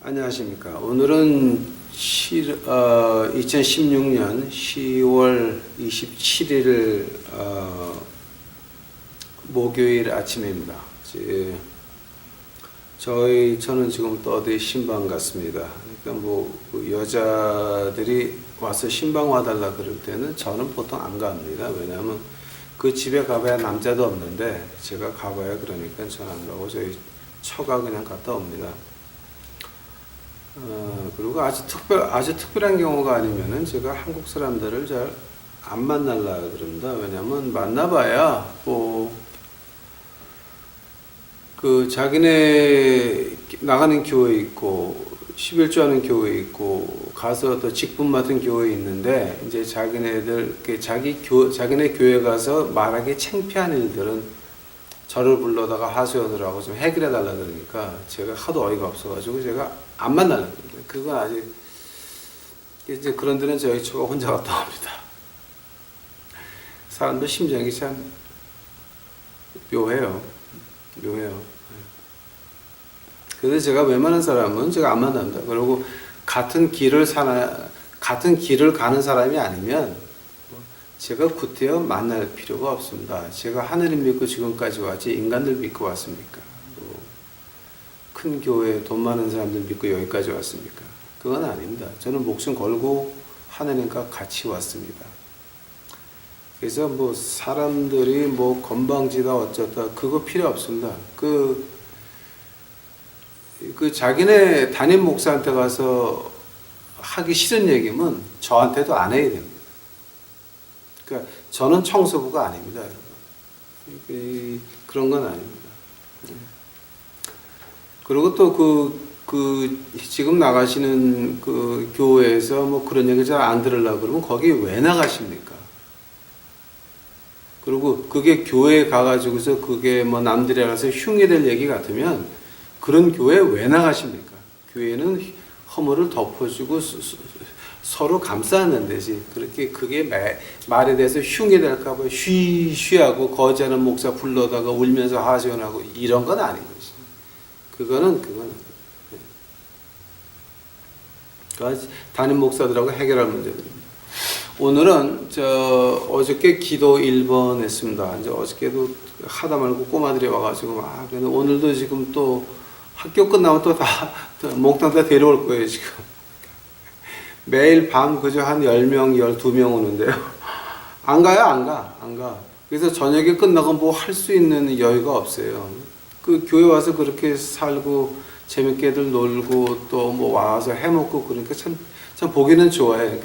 안녕하십니까. 오늘은 2016년 10월 27일 목요일 아침입니다. 저는 지금 또 어디 신방 갔습니다. 그러니까 여자들이 와서 신방 와달라 그럴 때는 저는 보통 안 갑니다. 왜냐하면 그 집에 가봐야 남자도 없는데 제가 가봐야 그러니까 저는 안 가고 저희 처가 그냥 갔다 옵니다. 그리고 아주 특별한 경우가 아니면은 제가 한국 사람들을 잘 안 만날라 그럽니다. 왜냐면 만나봐야 자기네 나가는 교회 있고 11조 하는 교회 있고 가서 또 직분 맡은 교회 있는데 이제 자기네 교회 가서 말하기 창피한 일들은 저를 불러다가 하소연을 하고 좀 해결해 달라 그러니까 제가 하도 어이가 없어가지고 제가 안 만나는 겁니다. 그건 아직 이제 그런 데는 저희 처가 혼자 갔다 옵니다. 사람들 심정이 참 묘해요. 그래서 제가 웬만한 사람은 제가 안 만납니다. 그리고 같은 길을 가는 사람이 아니면 제가 구태여 만날 필요가 없습니다. 제가 하늘을 믿고 지금까지 왔지 인간들 믿고 왔습니까? 큰 교회 돈 많은 사람들 믿고 여기까지 왔습니까? 그건 아닙니다. 저는 목숨 걸고 하나님과 같이 왔습니다. 그래서 사람들이 건방지다 어쩌다 그거 필요 없습니다. 자기네 담임 목사한테 가서 하기 싫은 얘기면 저한테도 안 해야 됩니다. 그러니까 저는 청소부가 아닙니다, 여러분. 그런 건 아닙니다. 그리고 또 지금 나가시는 교회에서 그런 얘기 잘 안 들으려고 그러면 거기 왜 나가십니까? 그리고 그게 교회에 가가지고서 그게 남들이 알아서 흉이 될 얘기 같으면 그런 교회에 왜 나가십니까? 교회는 허물을 덮어주고 서로 감싸는 데지. 그렇게 그게 말에 대해서 흉이 될까봐 쉬하고 거지하는 목사 불러다가 울면서 하소연하고 이런 건 아닌 것이. 그거는 담임 목사들하고 해결할 문제들입니다. 오늘은 어저께 기도 1번 했습니다. 이제 어저께도 하다 말고 꼬마들이 와가지고 근데 오늘도 지금 또 학교 끝나면 또 다 목당 다 데려올 거예요 지금. 매일 밤 그저 한 10명, 12명 오는데요. 안 가. 그래서 저녁에 끝나고 할 수 있는 여유가 없어요. 그 교회 와서 그렇게 살고 재밌게들 놀고 또 와서 해먹고 그러니까 참 보기는 좋아요.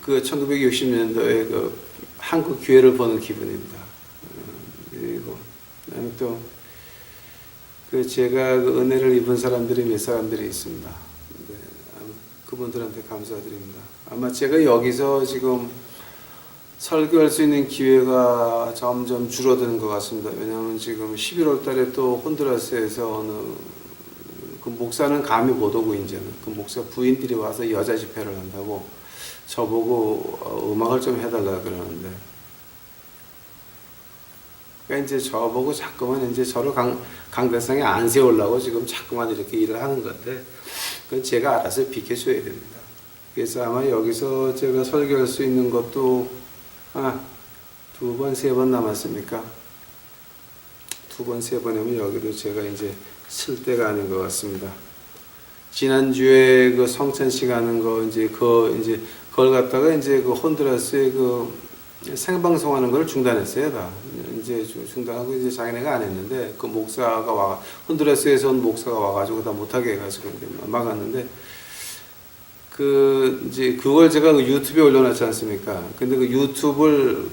그 1960년도에 한국 교회를 보는 기분입니다. 그리고 또 제가 은혜를 입은 사람들이 몇 사람들이 있습니다. 그분들한테 감사드립니다. 아마 제가 여기서 지금 설교할 수 있는 기회가 점점 줄어드는 것 같습니다. 왜냐하면 지금 11월 달에 또 혼두라스에서 그 목사는 감히 못 오고 이제는 그 목사 부인들이 와서 여자 집회를 한다고 저보고 음악을 좀 해달라 그러는데 그러니까 이제 저보고 자꾸만 이제 저를 강대상에 안 세우려고 지금 자꾸만 이렇게 일을 하는 건데 그건 제가 알아서 비켜줘야 됩니다. 그래서 아마 여기서 제가 설교할 수 있는 것도 2번, 3번 남았습니까? 2번, 3번이면 여기도 제가 이제 쓸 때가 아닌 것 같습니다. 지난주에 그 성찬식 하는 거 그걸 갖다가 이제 혼두라스에 생방송하는 걸 중단했어요, 다. 이제 중단하고 이제 자기네가 안 했는데 그 목사가 혼두라스에서 온 목사가 와가지고 다 못하게 해가지고 이제 막았는데 이제 그걸 제가 유튜브에 올려놨지 않습니까? 근데 그 유튜브를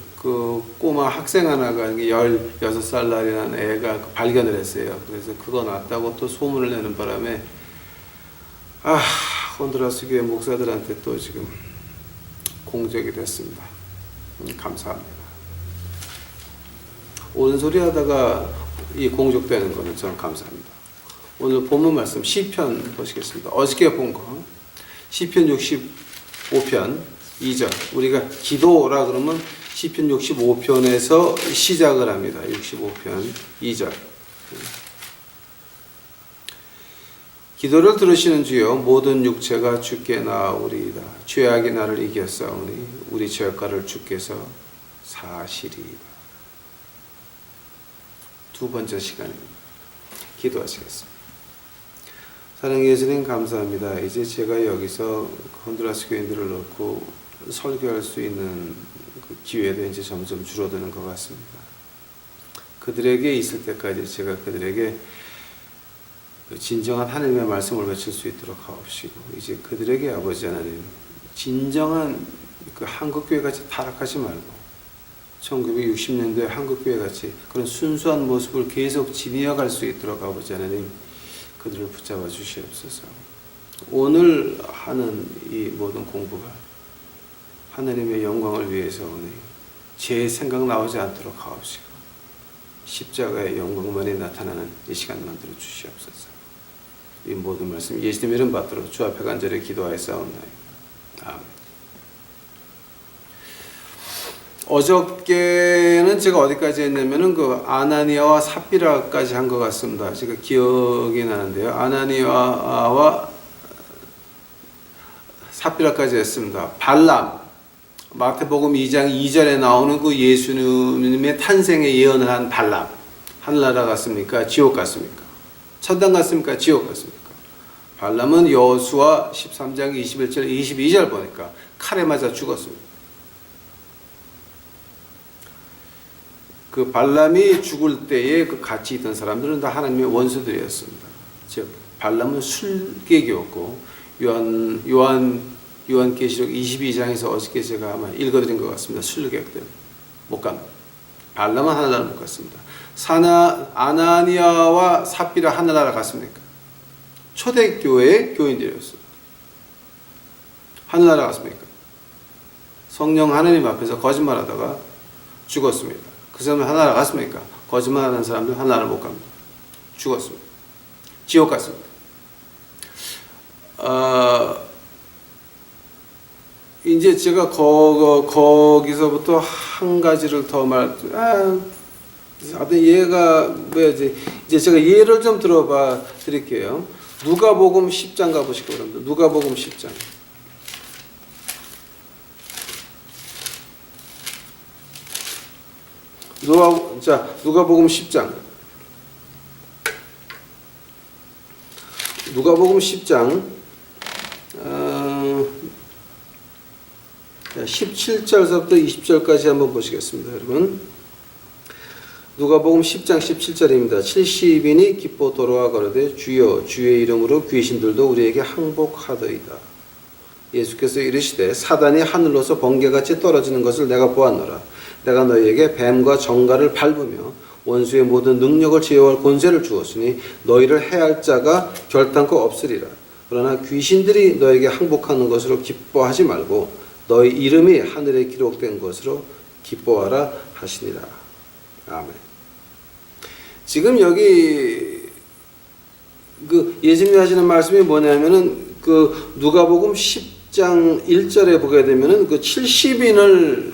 꼬마 학생 하나가 16살 날이라는 애가 발견을 했어요. 그래서 그거 놨다고 또 소문을 내는 바람에 혼두라스 교회 목사들한테 또 지금 공적이 됐습니다. 감사합니다. 옳은 소리 하다가 이 공적되는 거는 저는 감사합니다. 오늘 본문 말씀 시편 보시겠습니다. 어저께 본 거 시편 65편 2절 우리가 기도라 그러면 시편 65편에서 시작을 합니다. 65편 2절 기도를 들으시는 주여, 모든 육체가 주께 나아오리이다. 죄악이 나를 이겼사오니 우리 죄악가를 주께서 사시리이다. 두 번째 시간입니다. 기도하시겠습니다. 사랑의 예수님 감사합니다. 이제 제가 여기서 honduras 교인들을 놓고 설교할 수 있는 그 기회도 이제 점점 줄어드는 것 같습니다. 그들에게 있을 때까지 제가 그들에게 진정한 하나님의 말씀을 외칠 수 있도록 하옵시고, 이제 그들에게 아버지 하나님 진정한 그 한국교회 같이 타락하지 말고 1960년도에 한국교회 같이 그런 순수한 모습을 계속 지니어갈 수 있도록 아버지 하나님 그들을 붙잡아 주시옵소서. 오늘 하는 이 모든 공부가 하나님의 영광을 위해서오니 제 생각 나오지 않도록 하옵시고 십자가의 영광만이 나타나는 이 시간 만들어 주시옵소서. 이 모든 말씀 예수님 이름 받들어 주 앞에 간절히 기도하였사옵나이다. 아멘. 어저께는 제가 어디까지 했냐면은 그 아나니아와 삽비라까지 한 것 같습니다. 제가 기억이 나는데요. 아나니아와 삽비라까지 했습니다. 발람, 마태복음 2장 2절에 나오는 그 예수님의 탄생의 예언을 한 발람. 하늘나라 갔습니까? 지옥 갔습니까? 천당 갔습니까? 지옥 갔습니까? 발람은 여호수아 13장 21절 22절 보니까 칼에 맞아 죽었습니다. 그 발람이 죽을 때에 그 같이 있던 사람들은 다 하나님의 원수들이었습니다. 즉 발람은 술객이었고 요한계시록 22장에서 어저께 제가 아마 읽어드린 것 같습니다. 술객들 못 갑니다. 발람은 하늘나라 못 갔습니다. 아나니아와 삽비라 하늘나라 갔습니까? 초대교회의 교인들이었습니다. 하늘나라 갔습니까? 성령 하나님 앞에서 거짓말하다가 죽었습니다. 그 사람은 하늘나라 갔습니까? 거짓말하는 사람들 하늘나라 못 갑니다. 죽었습니다. 지옥 갔습니다. 이제 제가 거기서부터 한 가지를 더 얘가 뭐야지? 이제 제가 예를 좀 들어봐 드릴게요. 누가복음 10장 가보시기 바랍니다. 누가복음 10장. 누가복음 10장. 누가복음 10장 17절부터 20절까지 한번 보시겠습니다. 여러분 누가복음 10장 17절입니다. 70인이 기뻐 돌아와 가로되 주여 주의 이름으로 귀신들도 우리에게 항복하더이다. 예수께서 이르시되 사단이 하늘로서 번개같이 떨어지는 것을 내가 보았노라. 내가 너희에게 뱀과 정갈을 밟으며 원수의 모든 능력을 제어할 권세를 주었으니 너희를 해할 자가 결단코 없으리라. 그러나 귀신들이 너에게 항복하는 것으로 기뻐하지 말고 너희 이름이 하늘에 기록된 것으로 기뻐하라 하시니라. 아멘. 지금 여기 그 예수님이 하시는 말씀이 뭐냐면은 그 누가복음 10장 1절에 보게 되면은 그 70인을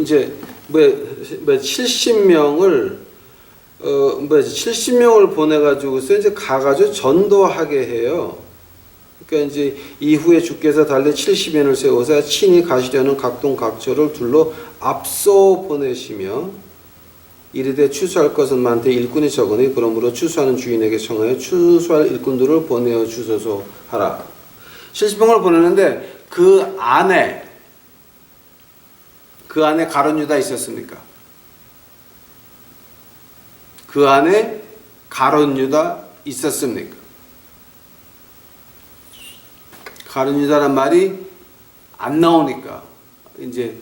이제 70명을 70명을 보내가지고서 이제 가가지고 전도하게 해요. 그러니까 이제 이후에 주께서 달리 70인을 세워서 친히 가시려는 각동 각처를 둘러 앞서 보내시며 이르되 추수할 것은 많되 일꾼이 적으니 그러므로 추수하는 주인에게 청하여 추수할 일꾼들을 보내어 주소서 하라. 70명을 보내는데 그 안에 가룟 유다 있었습니까? 그 안에 가룟 유다 있었습니까? 가룟 유다란 말이 안 나오니까 이제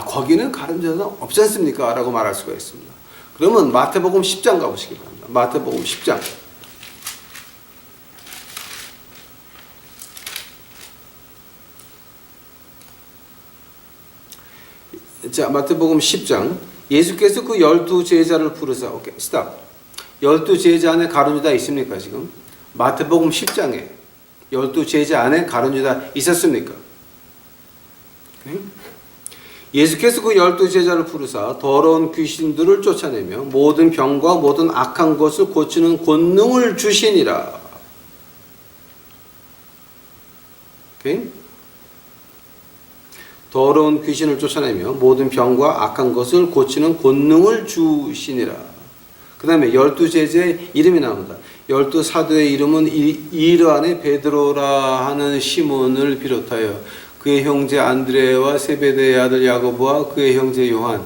거기는 가룟 유다는 없지 않습니까? 라고 말할 수가 있습니다. 그러면 마태복음 10장 가보시기 바랍니다. 마태복음 10장. 자, 마태복음 10장. 예수께서 그 12제자를 부르사, 오케이, 스탑. 12제자 안에 가룟 유다 있습니까, 지금? 마태복음 10장에 12제자 안에 가룟 유다 있었습니까? 오케이? 예수께서 그 12제자를 부르사 더러운 귀신들을 쫓아내며 모든 병과 모든 악한 것을 고치는 권능을 주시니라. 오케이? 더러운 귀신을 쫓아내며 모든 병과 악한 것을 고치는 권능을 주시니라. 그 다음에 12제자의 이름이 나옵니다. 12사도의 이름은 이르 안에 베드로라 하는 시몬을 비롯하여 그의 형제 안드레와 세베대의 아들 야고보와 그의 형제 요한,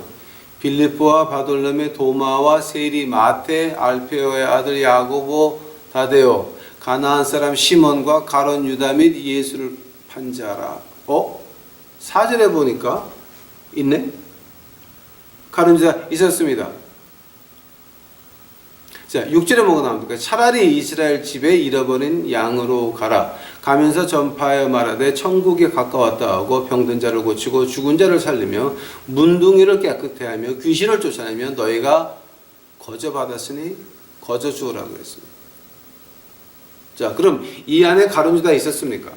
빌립보와 바돌로메, 도마와 세리, 마테, 알페오의 아들 야고보, 다데오, 가나안 사람 시몬과 가론 유다 및 예수를 판 자라. 4절에 보니까 있네. 가론 유다 있었습니다. 자, 6절에 뭐가 나옵니까? 차라리 이스라엘 집에 잃어버린 양으로 가라. 가면서 전파하여 말하되 천국에 가까웠다 하고 병든 자를 고치고 죽은 자를 살리며 문둥이를 깨끗게 하며 귀신을 쫓아내며 너희가 거저 받았으니 거저 주우라고 했습니다. 자, 그럼 이 안에 가룟 유다 있었습니까?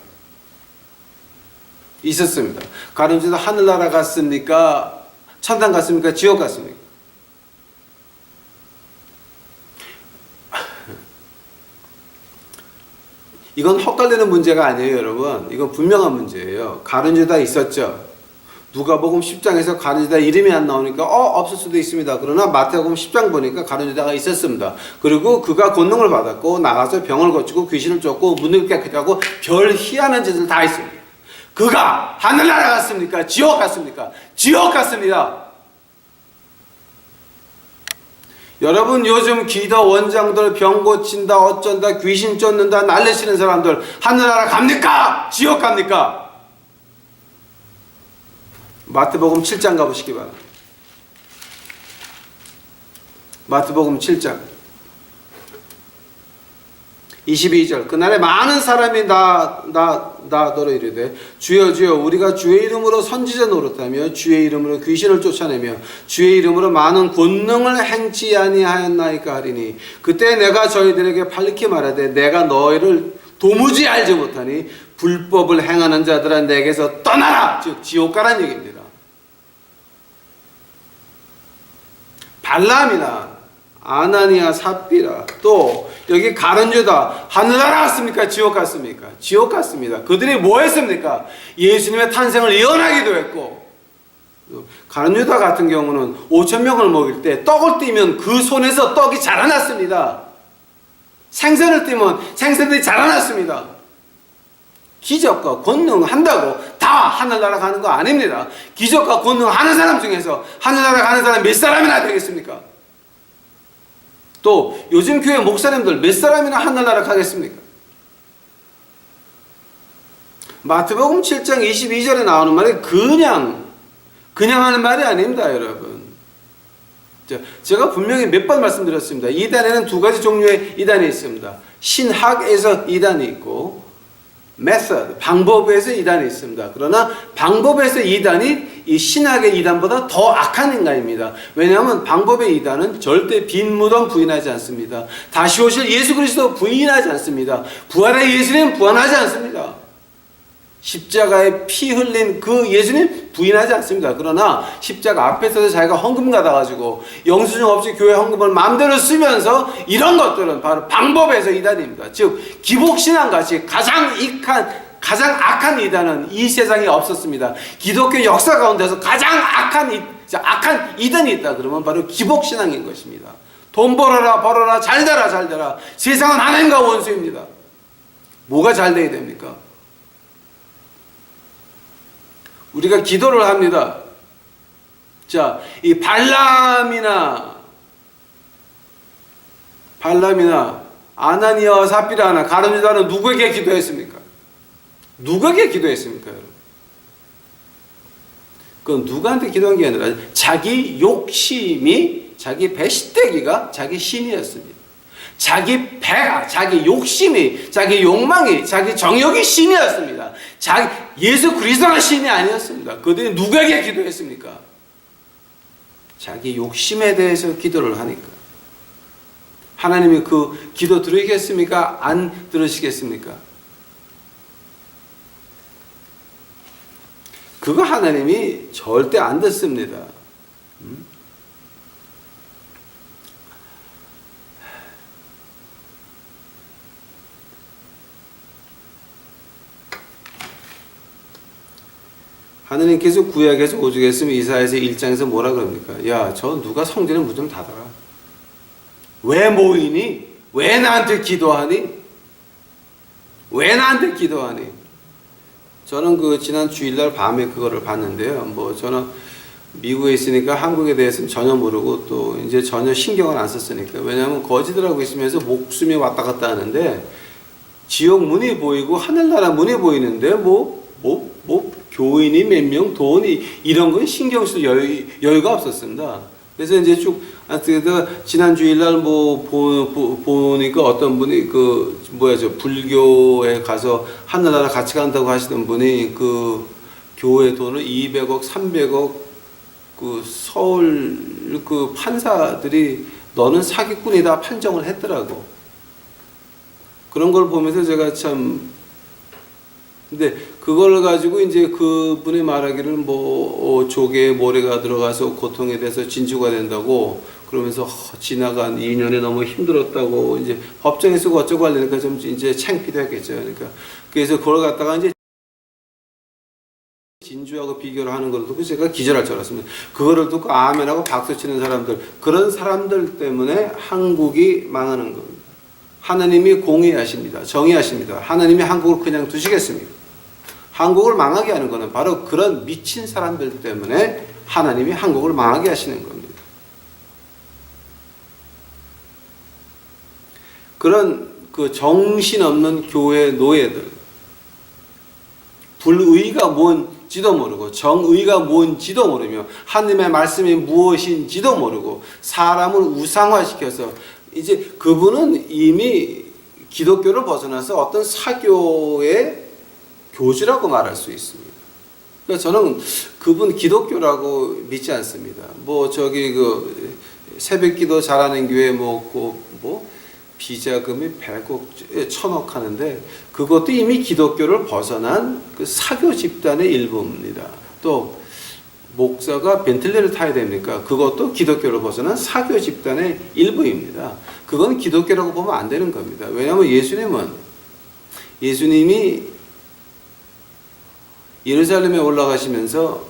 있었습니다. 가룟 유다 하늘나라 갔습니까? 천당 갔습니까? 지옥 갔습니까? 이건 헛갈리는 문제가 아니에요, 여러분. 이건 분명한 문제예요. 가룟 유다 있었죠. 누가복음 10장에서 가룟 유다 이름이 안 나오니까 없을 수도 있습니다. 그러나 마태복음 10장 보니까 가룟 유다가 있었습니다. 그리고 그가 권능을 받았고 나가서 병을 고치고 귀신을 쫓고 문을 깨끗게 하고 별 희한한 짓을 다 했습니다. 그가 하늘나라 갔습니까? 지옥 갔습니까? 지옥 갔습니다. 여러분, 요즘 기도 원장들 병 고친다 어쩐다 귀신 쫓는다 난리치는 사람들 하늘나라 갑니까? 지옥 갑니까? 마태복음 7장 가보시기 바랍니다. 마태복음 7장 22절. 그날에 많은 사람이 너로 이르되 주여 주여 우리가 주의 이름으로 선지자 노릇하며 주의 이름으로 귀신을 쫓아내며 주의 이름으로 많은 권능을 행치 아니하였나이까 하리니 그때 내가 저희들에게 밝히 말하되 내가 너희를 도무지 알지 못하니 불법을 행하는 자들아 내게서 떠나라. 즉 지옥 가란 얘기입니다. 발람이나 아나니아 삽비라 또 여기 가룟 유다 하늘나라 갔습니까? 지옥 갔습니까? 지옥 갔습니다. 그들이 뭐 했습니까? 예수님의 탄생을 예언하기도 했고 가룟 유다 같은 경우는 5,000명을 먹일 때 떡을 띄면 그 손에서 떡이 자라났습니다. 생선을 띄면 생선들이 자라났습니다. 기적과 권능 한다고 다 하늘나라 가는 거 아닙니다. 기적과 권능 하는 사람 중에서 하늘나라 가는 사람 몇 사람이나 되겠습니까? 또 요즘 교회 목사님들 몇 사람이나 하늘나라 가겠습니까? 마태복음 7장 22절에 나오는 말이 그냥 하는 말이 아닙니다, 여러분. 제가 분명히 몇 번 말씀드렸습니다. 이단에는 두 가지 종류의 이단이 있습니다. 신학에서 이단이 있고 메서드, 방법에서 이단이 있습니다. 그러나 방법에서 이단이 이 신학의 이단보다 더 악한 인간입니다. 왜냐하면 방법의 이단은 절대 빈 무덤 부인하지 않습니다. 다시 오실 예수 그리스도 부인하지 않습니다. 부활의 예수님 부활하지 않습니다. 십자가에 피 흘린 그 예수님 부인하지 않습니다. 그러나 십자가 앞에서 자기가 헌금 받아가지고 영수증 없이 교회 헌금을 마음대로 쓰면서 이런 것들은 바로 방법에서 이단입니다. 즉 기복신앙같이 가장 악한 이단은 이 세상에 없었습니다. 기독교 역사 가운데서 가장 악한 이단이 있다 그러면 바로 기복신앙인 것입니다. 돈 벌어라 잘 되라 세상은 하나님과 원수입니다. 뭐가 잘 돼야 됩니까? 우리가 기도를 합니다. 자, 이 발람이나 아나니아와 삽비라나 가룟 유다는 누구에게 기도했습니까? 누구에게 기도했습니까, 여러분? 그건 누구한테 기도한 게 아니라 자기 욕심이 자기 배시대기가 자기 신이었습니다. 자기 배가, 자기 욕심이, 자기 욕망이, 자기 정욕이 신이었습니다. 예수 그리스도가 신이 아니었습니다. 그들이 누구에게 기도했습니까? 자기 욕심에 대해서 기도를 하니까. 하나님이 그 기도 들으시겠습니까? 안 들으시겠습니까? 그거 하나님이 절대 안 듣습니다. 하느님께서 구약에서 오죽했으면 이사야서 1장에서 뭐라 그럽니까? 야, 저 누가 성전에 무좀 닫아라. 왜 모이니? 왜 나한테 기도하니? 왜 나한테 기도하니? 저는 그 지난 주일날 밤에 그거를 봤는데요. 뭐 저는 미국에 있으니까 한국에 대해서는 전혀 모르고 또 이제 전혀 신경을 안 썼으니까. 왜냐하면 거지들하고 있으면서 목숨이 왔다 갔다 하는데 지옥 문이 보이고 하늘나라 문이 보이는데 뭐 교인이 몇 명, 돈이 이런 건 신경 쓸 여유가 없었습니다. 그래서 이제 쭉 지난 주일날 뭐 보니까 어떤 분이 그 불교에 가서 하늘나라 같이 간다고 하시던 분이 그 교회 돈을 200억, 300억 그 서울 그 판사들이 너는 사기꾼이다 판정을 했더라고. 그런 걸 보면서 제가 참 근데 그걸 가지고 이제 그분이 말하기를 조개에 모래가 들어가서 고통에 대해서 진주가 된다고 그러면서 지나간 2년에 너무 힘들었다고 이제 법정에서 어쩌고 하려니까 좀 이제 창피도 했겠죠. 그러니까 그래서 그걸 갖다가 이제 진주하고 비교를 하는 걸 듣고 제가 기절할 줄 알았습니다. 그거를 듣고 아멘하고 박수 치는 사람들, 그런 사람들 때문에 한국이 망하는 겁니다. 하나님이 공의하십니다. 정의하십니다. 하나님이 한국을 그냥 두시겠습니까? 한국을 망하게 하는 것은 바로 그런 미친 사람들 때문에 하나님이 한국을 망하게 하시는 겁니다. 그런 그 정신없는 교회 노예들, 불의가 뭔지도 모르고 정의가 뭔지도 모르며 하나님의 말씀이 무엇인지도 모르고 사람을 우상화시켜서 이제 그분은 이미 기독교를 벗어나서 어떤 사교의 교주라고 말할 수 있습니다. 그러니까 저는 그분 기독교라고 믿지 않습니다. 그 새벽기도 잘하는 교회 비자금이 100억, 1000억 하는데 그것도 이미 기독교를 벗어난 그 사교 집단의 일부입니다. 또 목사가 벤틀리를 타야 됩니까? 그것도 기독교를 벗어난 사교 집단의 일부입니다. 그건 기독교라고 보면 안 되는 겁니다. 왜냐하면 예수님이 예루살렘에 올라가시면서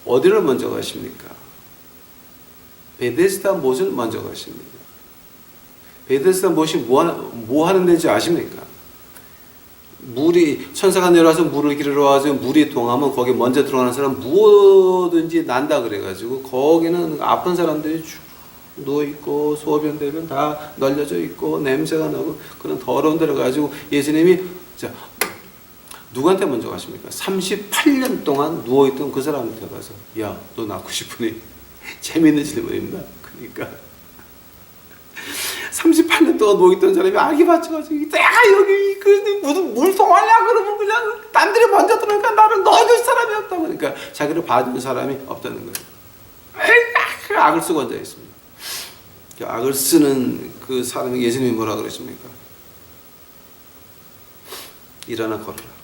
어디를 먼저 가십니까? 베데스다 못을 먼저 가십니다. 베데스다 못이 뭐 하는 데인지 아십니까? 천사가 내려와서 물을 기르러 와서 물이 동하면 거기 먼저 들어가는 사람 무엇든지 난다 그래가지고 거기는 아픈 사람들이 쭉 누워있고 소변 대변 다 널려져 있고 냄새가 나고 그런 더러운 데로 가지고 예수님이 누구한테 먼저 가십니까? 38년 동안 누워있던 그 사람한테 가서 야, 너 낫고 싶으니? 재미있는 질문입니다. 그러니까 38년 동안 누워있던 사람이 아기 받쳐가지고 내가 여기 무슨 물통 하려 그러면 그냥 남들이 먼저 들어오니까 나를 넣어줄 사람이 없다고 그러니까 자기를 봐주는 사람이 없다는 거예요. 악을 쓰고 앉아있습니다. 악을 쓰는 그 사람이 예수님이 뭐라 그러십니까? 일어나 걸어라.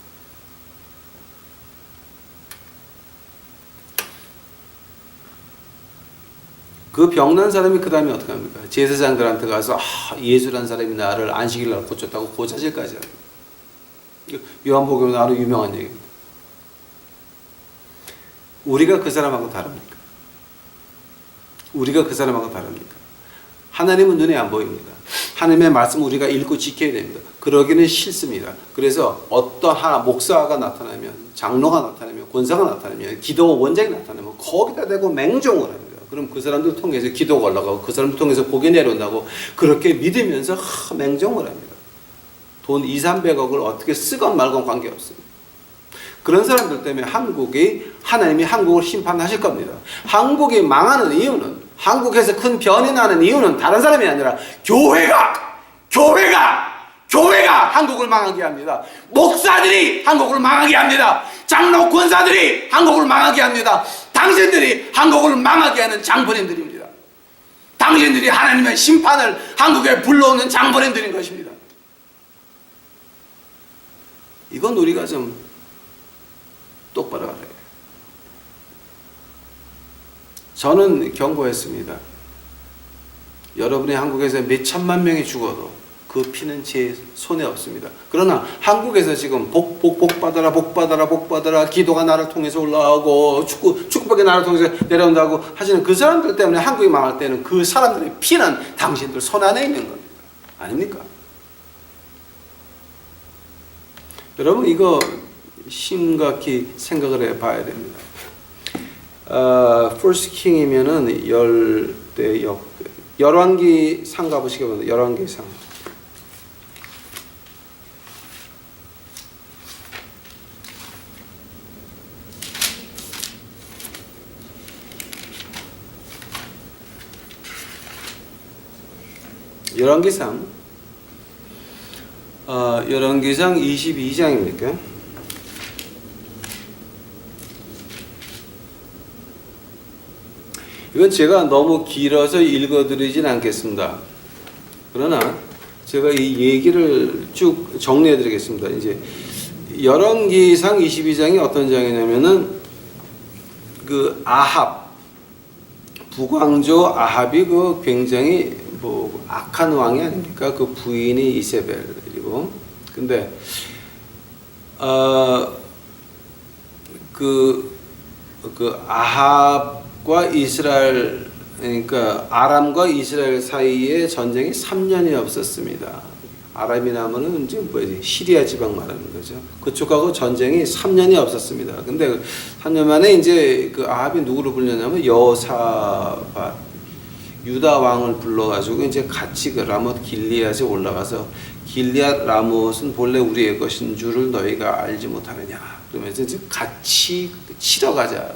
그 병난 사람이 그 다음에 어떻게 합니까? 제사장들한테 가서 예수라는 사람이 나를 안식일 날 고쳤다고 고사질까지 합니다. 요한복음은 아주 유명한 얘기입니다. 우리가 그 사람하고 다릅니까? 우리가 그 사람하고 다릅니까? 하나님은 눈에 안 보입니다. 하나님의 말씀을 우리가 읽고 지켜야 됩니다. 그러기는 싫습니다. 그래서 어떤 목사가 나타나면, 장로가 나타나면, 권사가 나타나면, 기도 원장이 나타나면 거기다 대고 맹종을 합니다. 그럼 그 사람들 통해서 기도가 올라가고 그 사람들 통해서 복이 내려온다고 그렇게 믿으면서 맹종을 합니다. 돈 200~300억을 어떻게 쓰건 말건 관계없습니다. 그런 사람들 때문에 하나님이 한국을 심판하실 겁니다. 한국이 망하는 이유는, 한국에서 큰 변이 나는 이유는 다른 사람이 아니라 교회가 한국을 망하게 합니다. 목사들이 한국을 망하게 합니다. 장로 권사들이 한국을 망하게 합니다. 당신들이 한국을 망하게 하는 장본인들입니다. 당신들이 하나님의 심판을 한국에 불러오는 장본인들인 것입니다. 이건 우리가 좀 똑바로 알아요. 저는 경고했습니다. 여러분이 한국에서 몇 천만 명이 죽어도 그 피는 제 손에 없습니다. 그러나 한국에서 지금 복 받아라, 복 받아라, 복 받아라, 기도가 나를 통해서 올라오고 축복이 나를 통해서 내려온다고 하시는 그 사람들 때문에 한국이 망할 때는 그 사람들의 피는 당신들 손 안에 있는 겁니다. 아닙니까? 여러분 이거 심각히 생각을 해봐야 됩니다. First King이면은 열대 역대 열왕기 상 가보시기 바랍니다. 열왕기 상. 열왕기상 22장입니까? 이건 제가 너무 길어서 읽어드리진 않겠습니다. 그러나 제가 이 얘기를 쭉 정리해드리겠습니다. 이제 열왕기상 22장이 어떤 장이냐면은 그 아합 북왕조 아합이 그 굉장히 뭐 악한 왕이 아닙니까? 그 부인이 이세벨이고, 근데 그 아합과 이스라엘, 그러니까 아람과 이스라엘 사이에 전쟁이 3년이 없었습니다. 아람이라면은 이제 뭐지, 시리아 지방 말하는 거죠. 그쪽하고 전쟁이 3년이 없었습니다. 근데 3년 만에 이제 그 아합이 누구를 불렀냐면 여호사밧 유다 왕을 불러가지고 이제 같이 그 라못 길리앗에 올라가서 길리앗 라못은 본래 우리의 것인 줄을 너희가 알지 못하느냐 그러면서 이제 같이 치러 가자.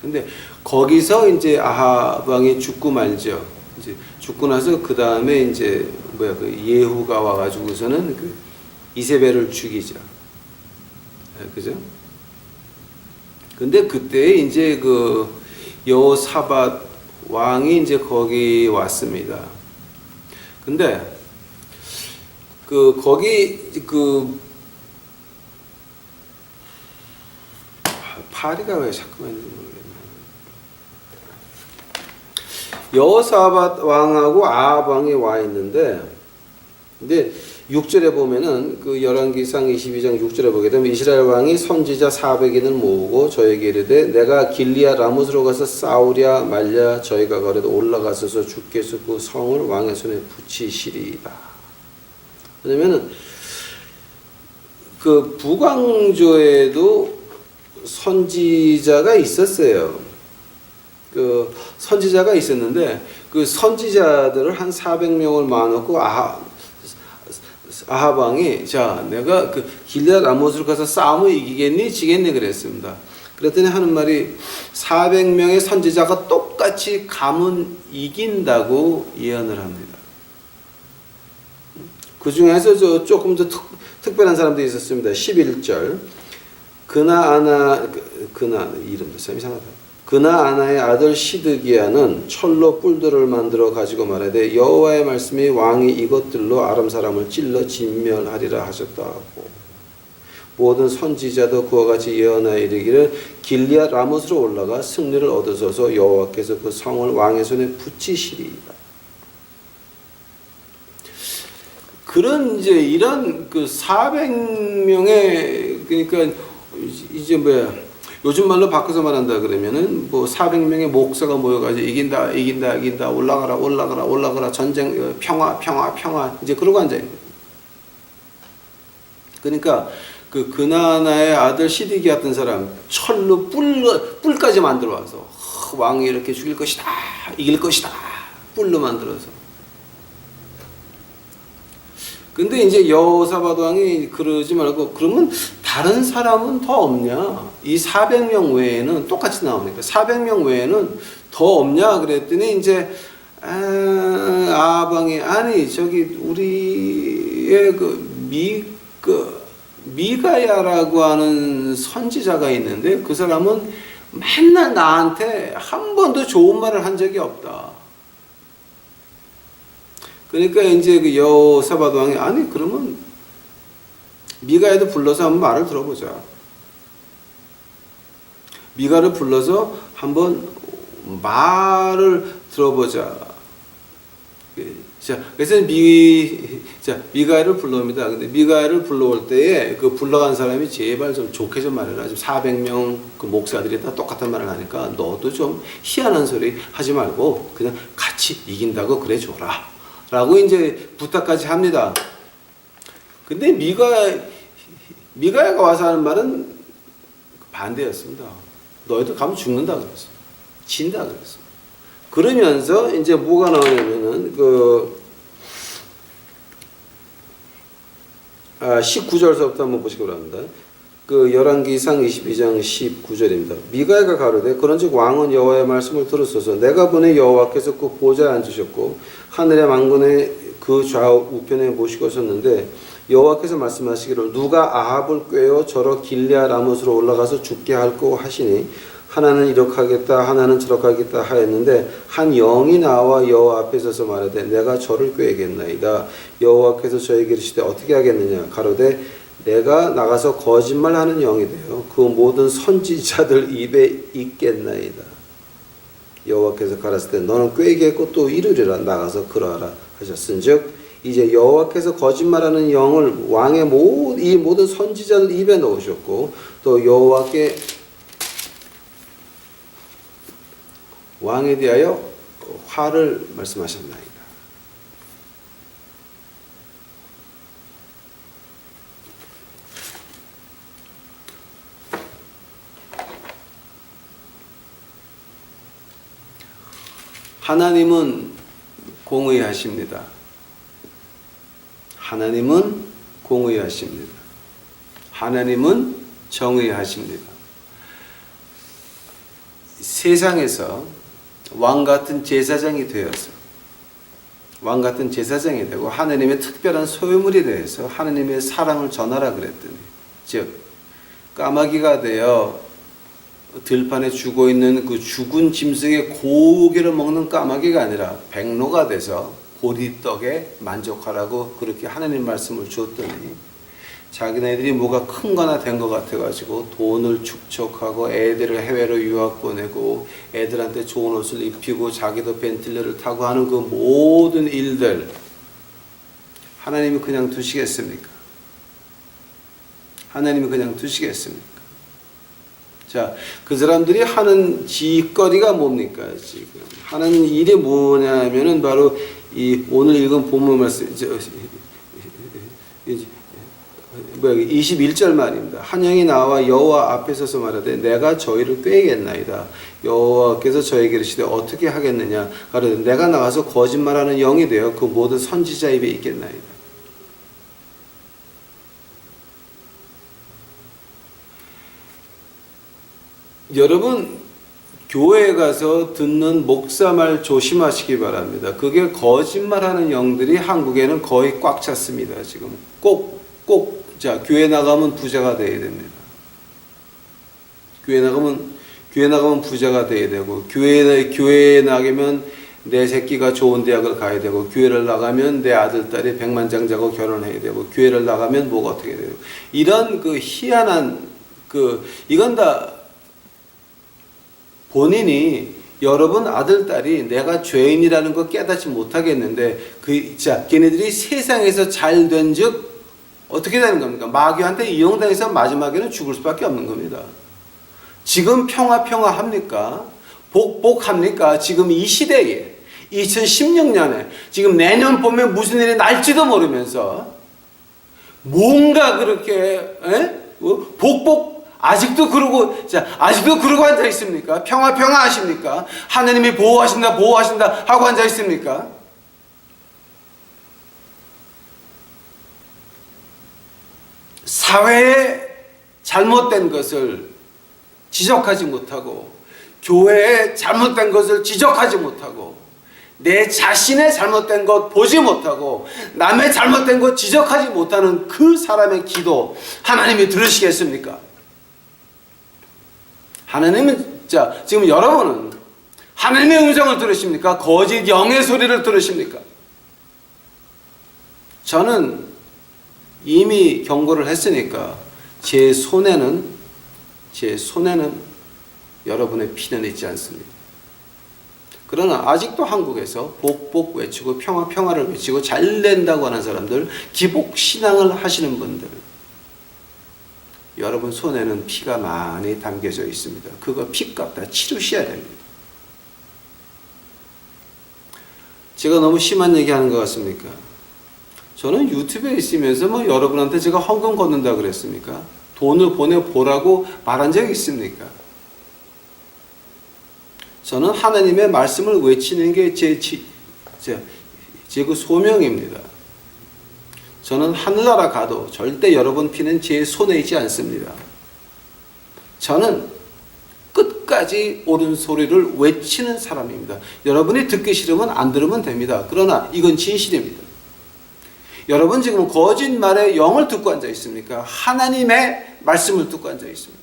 근데 거기서 이제 아합 왕이 죽고 말죠. 이제 죽고 나서 그 다음에 이제 그 예후가 와가지고서는 그 이세벨을 죽이죠. 그죠? 근데 그때 이제 그 여호사밧 왕이 이제 거기 왔습니다. 근데 거기 파리가 왜 자꾸만 모르겠네. 여호사밧 왕하고 아합 왕이 와 있는데, 근데 6절에 보면은 그 열왕기상 22장 6절에 보게 되면 이스라엘 왕이 선지자 400인을 모으고 저에게 이르되 내가 길리앗 라못으로 가서 싸우랴 말랴 저희가 거래도 올라가서서 주께서 그 성을 왕의 손에 붙이시리이다. 왜냐면은 그 북왕조에도 선지자가 있었어요. 그 선지자가 있었는데 그 선지자들을 한 400명을 모아놓고 아합 왕이 자 내가 그 길리앗 라못으로 가서 싸움을 이기겠니 지겠니 그랬습니다. 그랬더니 하는 말이 400명의 선지자가 똑같이 가면 이긴다고 예언을 합니다. 그 중에서 조금 더 특별한 사람들이 있었습니다. 11절 그나아나 이름도 참 이상하다. 그나아나의 아들 시드기야는 철로 뿔들을 만들어 가지고 말하되 여호와의 말씀이 왕이 이것들로 아람 사람을 찔러 진멸하리라 하셨다고. 모든 선지자도 그와 같이 예언하여 이르기를 길리앗 라못으로 올라가 승리를 얻으소서 여호와께서 그 성을 왕의 손에 붙이시리이다. 그런 이제 이런 그 400명의 그러니까 이제 요즘 말로 바꿔서 말한다 그러면은 뭐 400명의 목사가 모여가지고 이긴다 올라가라 전쟁 평화 이제 그러고 앉아 있는. 그러니까 그 그나나의 아들 시드기 같은 사람 철로 뿔까지 만들어 와서 왕이 이렇게 죽일 것이다 이길 것이다 뿔로 만들어서. 근데 이제 여호사밧 왕이 그러지 말고 그러면 다른 사람은 더 없냐? 이 400명 외에는 똑같이 나오니까 400명 외에는 더 없냐? 그랬더니 이제 아합 왕이 아니 저기 우리의 미가야라고 하는 선지자가 있는데 그 사람은 맨날 나한테 한 번도 좋은 말을 한 적이 없다. 그러니까 이제 그 여호사밧 왕이 아니 그러면 미가야도 불러서 한번 말을 들어보자. 미가를 불러서 한번 말을 들어보자. 자, 그래서 미가엘을 불러옵니다. 근데 미가엘을 불러올 때에 그 불러간 사람이 제발 좀 좋게 좀 말해라. 지금 400명 그 목사들이 다 똑같은 말을 하니까 너도 좀 희한한 소리 하지 말고 그냥 같이 이긴다고 그래 줘라. 라고 이제 부탁까지 합니다. 근데 미가야가 와서 하는 말은 반대였습니다. 너희들 가면 죽는다 그랬어. 진다 그랬어. 그러면서 이제 뭐가 나오냐면은 19절서부터 한번 보시기 바랍니다. 그 열왕기상 22장 19절입니다. 미가야가 가로되 그런즉 왕은 여호와의 말씀을 들으소서. 내가 보니 여호와께서 그 보좌에 앉으셨고 하늘의 만군의 그 좌우 우편에 모시고셨는데 여호와께서 말씀하시기를 누가 아합을 꾀어 저러 길리앗 라못으로 올라가서 죽게 할고 하시니 하나는 이렇게 하겠다 하나는 저렇게 하겠다 하였는데 한 영이 나와 여호와 앞에 서서 말하되 내가 저를 꾀겠나이다. 여호와께서 저에게 이르시되 어떻게 하겠느냐 가로되 내가 나가서 거짓말하는 영이 되어 그 모든 선지자들 입에 있겠나이다. 여호와께서 가라사대 때 너는 꾀겠고 또 이르리라. 나가서 그러하라 하셨은즉 이제 여호와께서 거짓말하는 영을 왕의 이 모든 선지자들 입에 넣으셨고 또 여호와께 왕에 대하여 화를 말씀하셨나이다. 하나님은 공의하십니다. 하나님은 공의하십니다. 하나님은 정의하십니다. 세상에서 왕 같은 제사장이 되어서 왕 같은 제사장이 되고 하나님의 특별한 소유물이 되어서 하나님의 사랑을 전하라 그랬더니 즉 까마귀가 되어 들판에 죽어 있는 그 죽은 짐승의 고기를 먹는 까마귀가 아니라 백로가 돼서 보리떡에 만족하라고 그렇게 하나님 말씀을 주었더니 자기네들이 뭐가 큰 거나 된 것 같아가지고 돈을 축적하고 애들을 해외로 유학 보내고 애들한테 좋은 옷을 입히고 자기도 벤틀리를 타고 하는 그 모든 일들 하나님이 그냥 두시겠습니까? 하나님이 그냥 두시겠습니까? 자, 그 사람들이 하는 짓거리가 뭡니까? 지금 하는 일이 뭐냐면은 바로 이 오늘 읽은 본문 말씀 21절 말입니다. 한 영이 나와 여호와 앞에 서서 말하되 내가 저희를 꾀겠나이다. 여호와께서 저에게 이르시되 어떻게 하겠느냐 가로되 내가 나가서 거짓말하는 영이 되어 그 모든 선지자 입에 있겠나이다. 여러분 교회에 가서 듣는 목사 말 조심하시기 바랍니다. 그게 거짓말하는 영들이 한국에는 거의 꽉 찼습니다. 지금 자, 교회 나가면 부자가 돼야 됩니다. 교회 나가면 부자가 돼야 되고, 교회에 나가면 내 새끼가 좋은 대학을 가야 되고, 교회를 나가면 내 아들, 딸이 백만장자고 결혼해야 되고, 교회를 나가면 뭐가 어떻게 되고, 이런 그 희한한, 이건 다 본인이 여러분 아들, 딸이 내가 죄인이라는 거 깨닫지 못하겠는데, 걔네들이 세상에서 잘 된 즉, 어떻게 되는 겁니까? 마귀한테 이용당해서 마지막에는 죽을 수밖에 없는 겁니다. 지금 평화 합니까? 복합니까? 지금 이 시대에 2016년에 지금 내년 봄에 무슨 일이 날지도 모르면서 뭔가 그렇게 아직도 그러고 앉아 있습니까? 평화 하십니까? 하나님이 보호하신다 하고 앉아 있습니까? 사회에 잘못된 것을 지적하지 못하고 교회에 잘못된 것을 지적하지 못하고 내 자신의 잘못된 것 보지 못하고 남의 잘못된 것 지적하지 못하는 그 사람의 기도 하나님이 들으시겠습니까? 하나님은 지금 여러분은 하나님의 음성을 들으십니까? 거짓 영의 소리를 들으십니까? 저는 이미 경고를 했으니까 제 손에는 여러분의 피는 있지 않습니다. 그러나 아직도 한국에서 복복 외치고 평화를 외치고 잘 된다고 하는 사람들, 기복신앙을 하시는 분들, 여러분 손에는 피가 많이 담겨져 있습니다. 그거 피값 다 치르셔야 됩니다. 제가 너무 심한 얘기하는 것 같습니까? 저는 유튜브에 있으면서 뭐 여러분한테 제가 헌금 걷는다 그랬습니까? 돈을 보내보라고 말한 적이 있습니까? 저는 하나님의 말씀을 외치는 게 제 그 소명입니다. 저는 하늘나라 가도 절대 여러분 피는 제 손에 있지 않습니다. 저는 끝까지 옳은 소리를 외치는 사람입니다. 여러분이 듣기 싫으면 안 들으면 됩니다. 그러나 이건 진실입니다. 여러분 지금 거짓말의 영을 듣고 앉아 있습니까? 하나님의 말씀을 듣고 앉아 있습니다.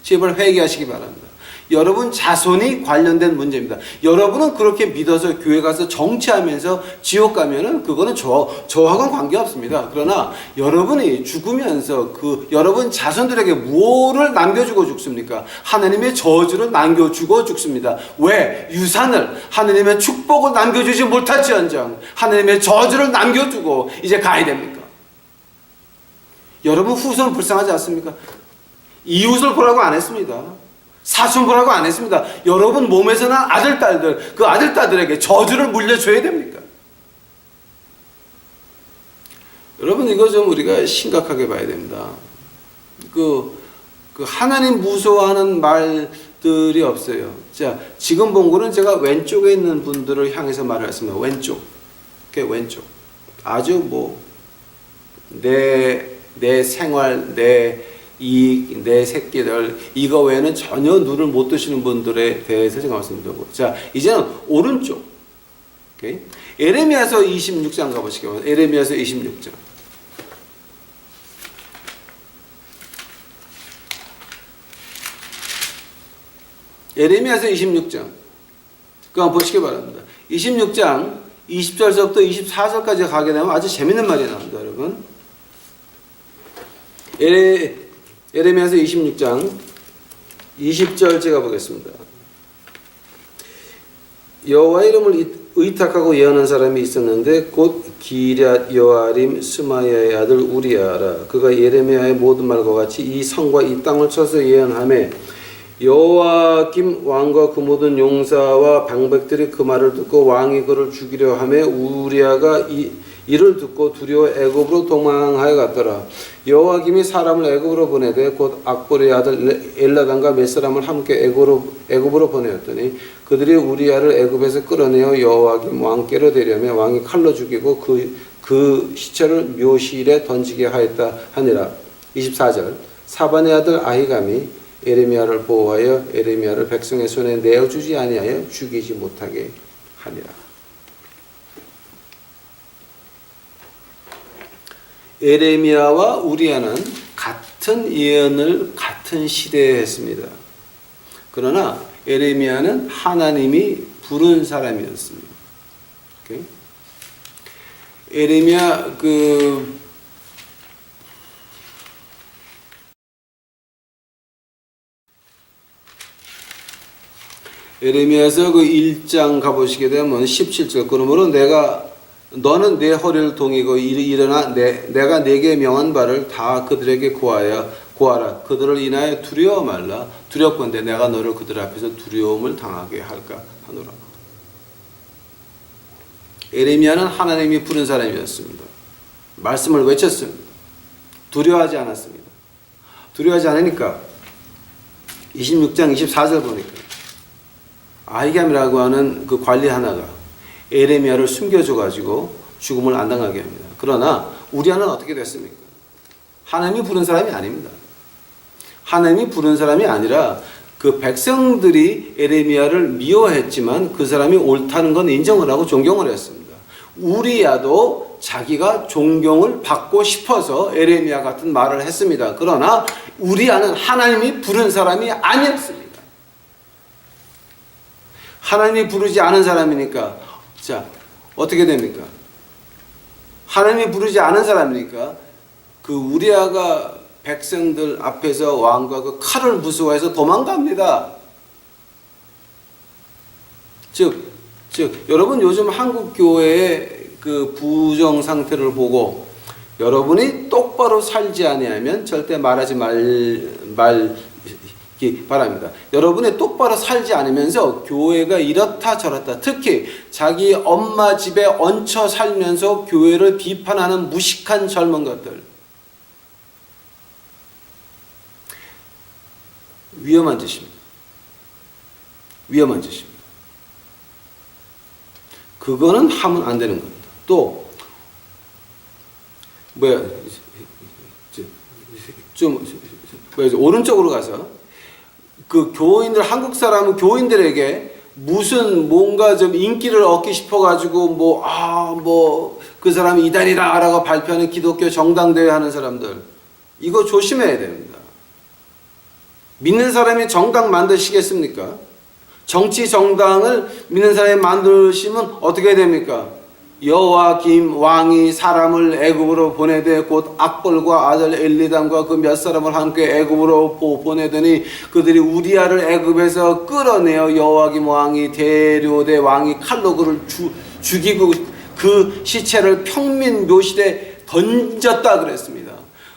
제발 회개하시기 바랍니다. 여러분 자손이 관련된 문제입니다. 여러분은 그렇게 믿어서 교회 가서 정치하면서 지옥 가면은 그거는 저하고는 관계없습니다. 그러나 여러분이 죽으면서 그 여러분 자손들에게 뭐를 남겨주고 죽습니까? 하나님의 저주를 남겨주고 죽습니다. 왜? 유산을, 하나님의 축복을 남겨주지 못할지언정 하나님의 저주를 남겨주고 이제 가야 됩니까? 여러분 후손은 불쌍하지 않습니까? 이웃을 보라고 안 했습니다. 사촌 보라고 안 했습니다. 여러분 몸에서 난 아들, 딸들, 그 아들, 딸들에게 저주를 물려줘야 됩니까? 여러분 이거 좀 우리가 심각하게 봐야 됩니다. 그 하나님 무서워하는 말들이 없어요. 자, 지금 본 거는 제가 왼쪽에 있는 분들을 향해서 말을 했습니다. 왼쪽. 왼쪽. 아주 내 생활, 내 새끼들, 이거 외에는 전혀 눈을 못 뜨시는 분들에 대해서 제가 말씀드리고. 자, 이제는 오른쪽. 오케이? 에레미야서 26장 가보시죠. 에레미야서 26장. 에레미야서 26장. 그거 한번 보시기 바랍니다. 26장 20절서부터 24절까지 가게 되면 아주 재밌는 말이 나옵니다, 여러분. 에레미야서 26장 20절 제가 보겠습니다. 여호와 이름을 의탁하고 예언한 사람이 있었는데 곧 기럇 여아림 스마야의 아들 우리아라. 그가 예레미야의 모든 말과 같이 이 성과 이 땅을 쳐서 예언하며 여호와김 왕과 그 모든 용사와 방백들이 그 말을 듣고 왕이 그를 죽이려 하며 우리아가 이를 듣고 두려워 애굽으로 도망하여 갔더라. 여호와김이 사람을 애굽으로 보내되 곧 악보리의 아들 엘라단과 몇 사람을 함께 애굽으로 보내었더니 그들이 우리아를 애굽에서 끌어내어 여호와김 왕께로 데려며 왕이 칼로 죽이고 그 시체를 묘실에 던지게 하였다 하니라. 24절 사반의 아들 아히감이 에레미야를 보호하여 에레미야를 백성의 손에 내어주지 아니하여 죽이지 못하게 하니라. 에레미야와 우리아는 같은 예언을 같은 시대에 했습니다. 그러나 에레미야는 하나님이 부른 사람이었습니다. 오케이? 에레미야 에레미야서 1장 가보시게 되면 17절 그러므로 너는 내 허리를 동이고 일어나 내가 내게 명한 바를 다 그들에게 고하라. 그들을 인하여 두려워 말라. 두렵건대 내가 너를 그들 앞에서 두려움을 당하게 할까 하노라. 에레미야는 하나님이 부른 사람이었습니다. 말씀을 외쳤습니다. 두려워하지 않았습니다. 두려워하지 않으니까 26장 24절 보니까 아히감이라고 하는 그 관리 하나가 에레미야를 숨겨줘가지고 죽음을 안 당하게 합니다. 그러나 우리아는 어떻게 됐습니까? 하나님이 부른 사람이 아닙니다. 하나님이 부른 사람이 아니라 그 백성들이 에레미야를 미워했지만 그 사람이 옳다는 건 인정을 하고 존경을 했습니다. 우리아도 자기가 존경을 받고 싶어서 에레미야 같은 말을 했습니다. 그러나 우리아는 하나님이 부른 사람이 아니었습니다. 하나님이 부르지 않은 사람이니까 자 어떻게 됩니까? 하나님이 부르지 않은 사람이니까 그 우리아가 백성들 앞에서 왕과 그 칼을 무서워해서 도망갑니다. 즉 여러분 요즘 한국 교회의 그 부정 상태를 보고 여러분이 똑바로 살지 아니하면 절대 말하지 말기 바랍니다. 여러분이 똑바로 살지 않으면서 교회가 이렇다 저렇다, 특히 자기 엄마 집에 얹혀 살면서 교회를 비판하는 무식한 젊은 것들, 위험한 짓입니다. 위험한 짓입니다. 그거는 하면 안 되는 겁니다. 또 오른쪽으로 가서 그 교인들, 한국 사람은 교인들에게 무슨 뭔가 좀 인기를 얻기 싶어가지고 그 사람이 이단이다라고 발표하는 기독교 정당대회 하는 사람들, 이거 조심해야 됩니다. 믿는 사람이 정당 만드시겠습니까? 정치 정당을 믿는 사람이 만드시면 어떻게 됩니까? 여호와김 왕이 사람을 애굽으로 보내되 곧 악벌과 아들 엘리담과 그 몇 사람을 함께 애굽으로 보내더니 그들이 우리아를 애굽에서 끌어내어 여호와김 왕이 데려오되 왕이 칼로 그를 죽이고 그 시체를 평민 묘실에 던졌다 그랬습니다.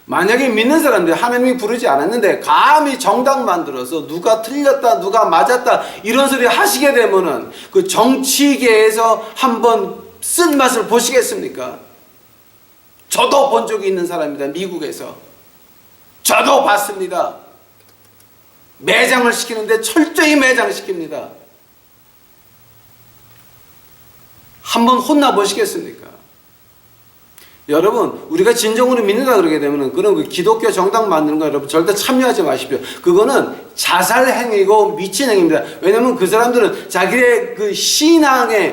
만약에 믿는 사람들, 하나님이 부르지 않았는데 감히 정당 만들어서 누가 틀렸다 누가 맞았다 이런 소리 하시게 되면은 그 정치계에서 한번 쓴맛을 보시겠습니까? 저도 본 적이 있는 사람입니다. 미국에서 저도 봤습니다. 매장을 시키는데 철저히 매장시킵니다. 한번 혼나 보시겠습니까? 여러분, 우리가 진정으로 믿는다 그러게 되면 그런 그 기독교 정당 만드는 거 여러분 절대 참여하지 마십시오. 그거는 자살 행위고 미친 행위입니다. 왜냐면 그 사람들은 자기의 그 신앙에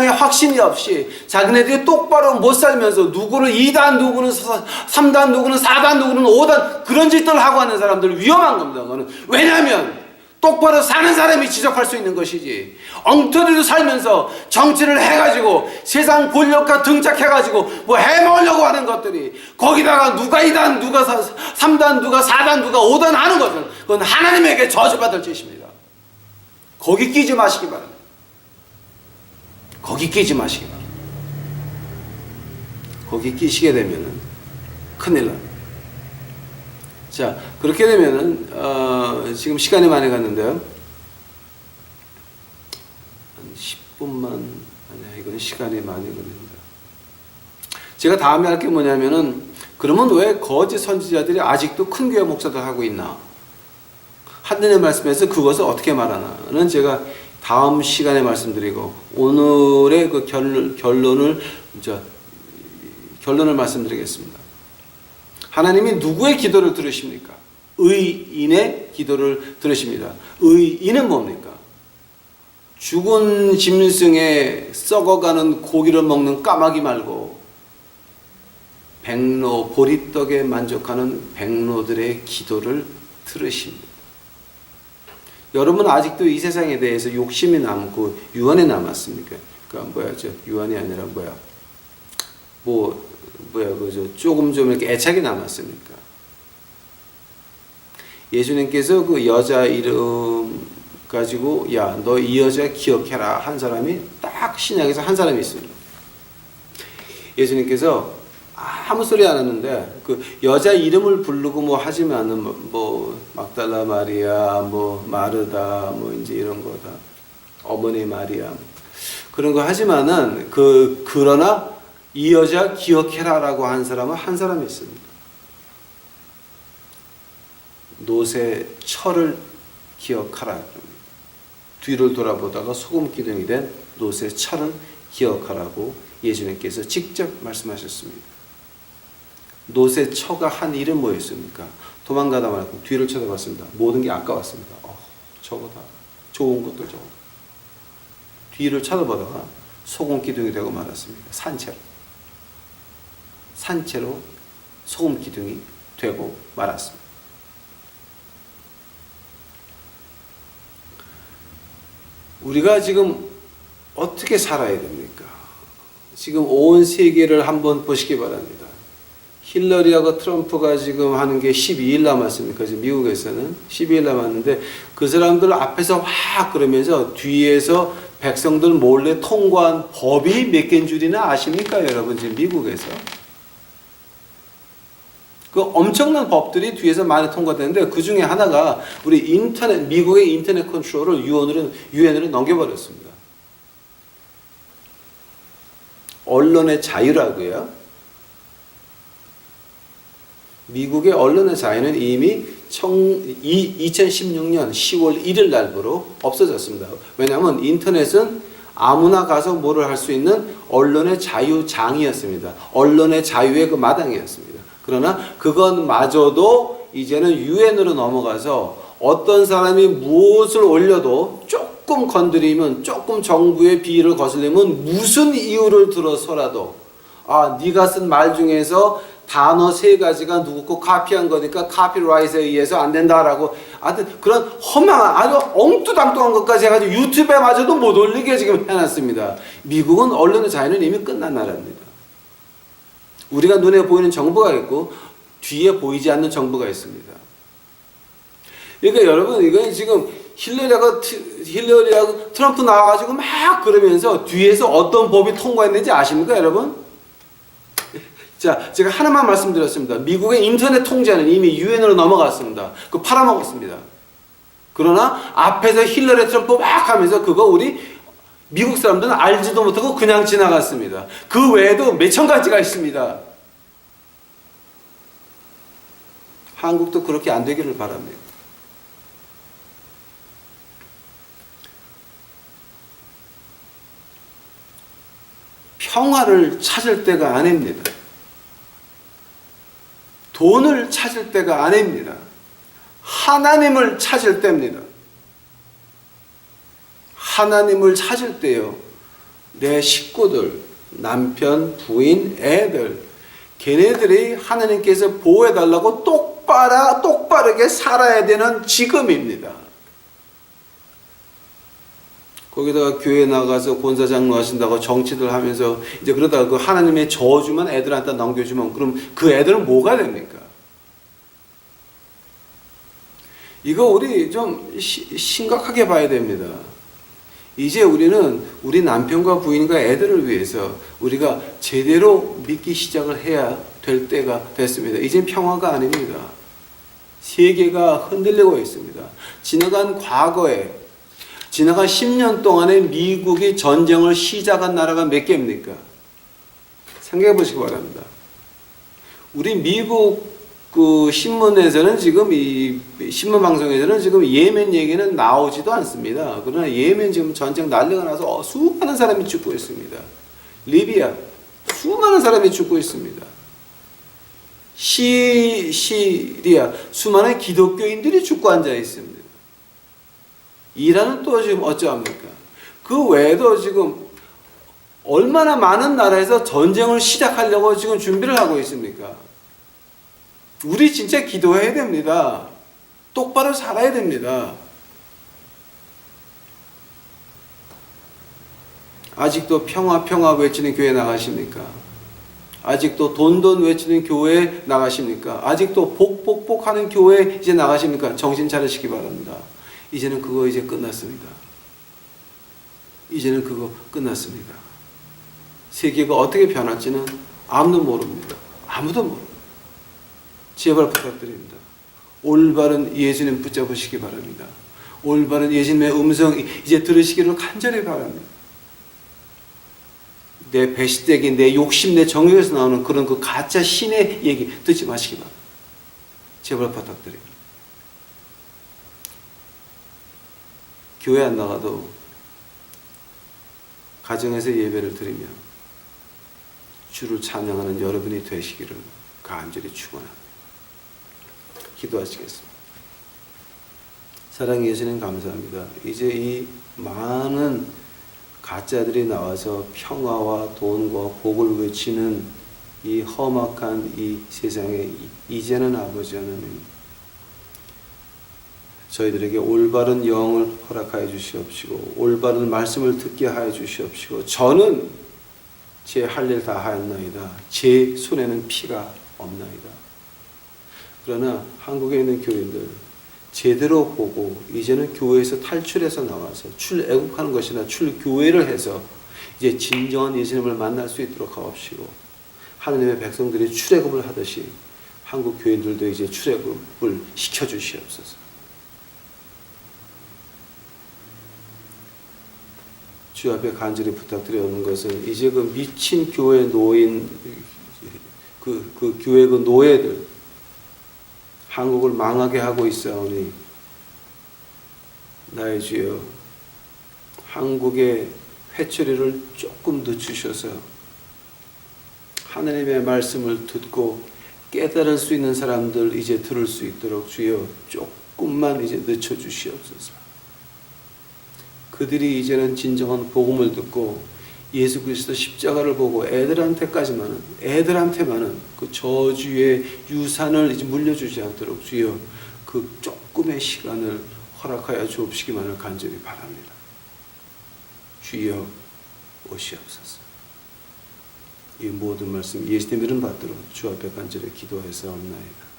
확신이 없이 자기네들이 똑바로 못 살면서 누구를 2단, 누구는 3단, 누구는 4단, 누구는 5단 그런 짓들을 하고 하는 사람들 위험한 겁니다. 그거는. 왜냐하면 똑바로 사는 사람이 지적할 수 있는 것이지, 엉터리로 살면서 정치를 해가지고 세상 권력과 등짝해가지고 뭐 해먹으려고 하는 것들이, 거기다가 누가 2단, 누가 3단, 누가 4단, 누가 5단 하는 것은 그건 하나님에게 저주받을 짓입니다. 거기 끼지 마시기 바랍니다. 거기 끼지 마시기 바랍니다. 거기 끼시게 되면은 큰일 납니다. 자, 그렇게 되면은 지금 시간이 많이 갔는데요. 한 10분만, 아니야, 이건 시간이 많이 걸립니다. 제가 다음에 할 게 뭐냐면은, 그러면 왜 거짓 선지자들이 아직도 큰 교회 목사들 하고 있나? 하느님의 말씀에서 그것을 어떻게 말하나는 제가 다음 시간에 말씀드리고, 오늘의 그 결론을 말씀드리겠습니다. 하나님이 누구의 기도를 들으십니까? 의인의 기도를 들으십니다. 의인은 뭡니까? 죽은 짐승에 썩어가는 고기를 먹는 까마귀 말고 백로, 보리떡에 만족하는 백로들의 기도를 들으십니다. 여러분 아직도 이 세상에 대해서 욕심이 남고 유한이 남았습니까? 그러니까 유한이 아니라 조금 좀 이렇게 애착이 남았습니까? 예수님께서 그 여자 이름 가지고 야, 너 이 여자 기억해라 한 사람이 딱 신약에서 한 사람이 있습니다. 예수님께서 아무 소리 안 하는데 그 여자 이름을 부르고 뭐 하지만은 뭐 막달라 마리아, 뭐 마르다, 뭐 이제 이런 거다, 어머니 마리아 그런 거 하지만은 그러나 이 여자 기억해라라고 한 사람은 한 사람이 있습니다. 노새 철을 기억하라. 뒤를 돌아보다가 소금 기둥이 된 노새 철을 기억하라고 예수님께서 직접 말씀하셨습니다. 노새 처가 한 일은 뭐였습니까? 도망가다 말고 뒤를 쳐다봤습니다. 모든 게 아까웠습니다. 저거다. 좋은 것도 저거다. 뒤를 쳐다보다가 소금 기둥이 되고 말았습니다. 산채로 소금 기둥이 되고 말았습니다. 우리가 지금 어떻게 살아야 됩니까? 지금 온 세계를 한번 보시기 바랍니다. 힐러리하고 트럼프가 지금 하는 게 12일 남았습니까? 지금 미국에서는 12일 남았는데 그 사람들 앞에서 확 그러면서 뒤에서 백성들 몰래 통과한 법이 몇 개인 줄이나 아십니까, 여러분? 지금 미국에서 그 엄청난 법들이 뒤에서 많이 통과되는데 그 중에 하나가 우리 미국의 인터넷 컨트롤을 유엔으로 넘겨버렸습니다. 언론의 자유라고요. 미국의 언론의 자유는 이미 2016년 10월 1일 날부로 없어졌습니다. 왜냐하면 인터넷은 아무나 가서 뭐를 할 수 있는 언론의 자유장이었습니다. 언론의 자유의 그 마당이었습니다. 그러나 그것마저도 이제는 유엔으로 넘어가서 어떤 사람이 무엇을 올려도 조금 건드리면, 조금 정부의 비위를 거슬리면 무슨 이유를 들어서라도 네가 쓴 말 중에서 단어 3가지가 누구 거 카피한 거니까 카피라이트에 의해서 안 된다라고 하여튼 그런 허망한 아주 엉뚱당뚱한 것까지 해가지고 유튜브에마저도 못 올리게 지금 해놨습니다. 미국은 언론의 자유는 이미 끝난 나라입니다. 우리가 눈에 보이는 정부가 있고 뒤에 보이지 않는 정부가 있습니다. 그러니까 여러분 이건 지금 힐러리하고 트럼프 나와가지고 막 그러면서 뒤에서 어떤 법이 통과했는지 아십니까, 여러분? 자, 제가 하나만 말씀드렸습니다. 미국의 인터넷 통제는 이미 유엔으로 넘어갔습니다. 그거 팔아먹었습니다. 그러나 앞에서 힐러리 트럼프 막 하면서 그거 우리 미국 사람들은 알지도 못하고 그냥 지나갔습니다. 그 외에도 몇천 가지가 있습니다. 한국도 그렇게 안 되기를 바랍니다. 평화를 찾을 때가 아닙니다. 돈을 찾을 때가 아닙니다. 하나님을 찾을 때입니다. 하나님을 찾을 때요. 내 식구들, 남편, 부인, 애들, 걔네들이 하나님께서 보호해달라고 똑바르게 살아야 되는 지금입니다. 거기다가 교회 나가서 권사장로 하신다고 정치들 하면서 이제 그러다가 그 하나님의 저주만 애들한테 넘겨주면 그럼 그 애들은 뭐가 됩니까? 이거 우리 좀 심각하게 봐야 됩니다. 이제 우리는 우리 남편과 부인과 애들을 위해서 우리가 제대로 믿기 시작을 해야 될 때가 됐습니다. 이젠 평화가 아닙니다. 세계가 흔들리고 있습니다. 지나간 10년 동안에 미국이 전쟁을 시작한 나라가 몇 개입니까? 생각해 보시기 바랍니다. 우리 미국 그 신문에서는 지금 이 신문 방송에서는 지금 예멘 얘기는 나오지도 않습니다. 그러나 예멘 지금 전쟁 난리가 나서 수많은 사람이 죽고 있습니다. 리비아 수많은 사람이 죽고 있습니다. 시리아 수많은 기독교인들이 죽고 앉아 있습니다. 이란은 또 지금 어쩌합니까? 그 외에도 지금 얼마나 많은 나라에서 전쟁을 시작하려고 지금 준비를 하고 있습니까? 우리 진짜 기도해야 됩니다. 똑바로 살아야 됩니다. 아직도 평화 외치는 교회 나가십니까? 아직도 돈 외치는 교회 나가십니까? 아직도 복 하는 교회 이제 나가십니까? 정신 차리시기 바랍니다. 이제는 그거 이제 끝났습니다. 이제는 그거 끝났습니다. 세계가 어떻게 변할지는 아무도 모릅니다. 아무도 모릅니다. 제발 부탁드립니다. 올바른 예수님 붙잡으시기 바랍니다. 올바른 예수님의 음성 이제 들으시기를 간절히 바랍니다. 내 배시되기, 내 욕심, 내 정욕에서 나오는 그런 그 가짜 신의 얘기 듣지 마시기 바랍니다. 제발 부탁드립니다. 교회 안 나가도 가정에서 예배를 드리며 주를 찬양하는 여러분이 되시기를 간절히 축원합니다. 기도하시겠습니다. 사랑의 예수님 감사합니다. 이제 이 많은 가짜들이 나와서 평화와 돈과 복을 외치는 이 험악한 이 세상에 이제는 아버지 하나님 저희들에게 올바른 영을 허락하여 주시옵시고 올바른 말씀을 듣게 하여 주시옵시고 저는 제 할 일 다 하였나이다. 제 손에는 피가 없나이다. 그러나 한국에 있는 교인들 제대로 보고 이제는 교회에서 탈출해서 나와서 출애국하는 것이나 출교회를 해서 이제 진정한 예수님을 만날 수 있도록 하옵시고, 하느님의 백성들이 출애굽을 하듯이 한국 교인들도 이제 출애굽을 시켜주시옵소서. 주 앞에 간절히 부탁드리는 것은, 이제 그 미친 교회 노인, 그 교회 그 노예들, 한국을 망하게 하고 있사오니 나의 주여, 한국의 회초리를 조금 늦추셔서 하나님의 말씀을 듣고 깨달을 수 있는 사람들 이제 들을 수 있도록 주여 조금만 이제 늦춰주시옵소서. 그들이 이제는 진정한 복음을 듣고 예수 그리스도 십자가를 보고 애들한테만은 그 저주의 유산을 이제 물려주지 않도록 주여 그 조금의 시간을 허락하여 주옵시기만을 간절히 바랍니다. 주여 오시옵소서. 이 모든 말씀 예수님 이름 받들어 주 앞에 간절히 기도해서 옵나이다.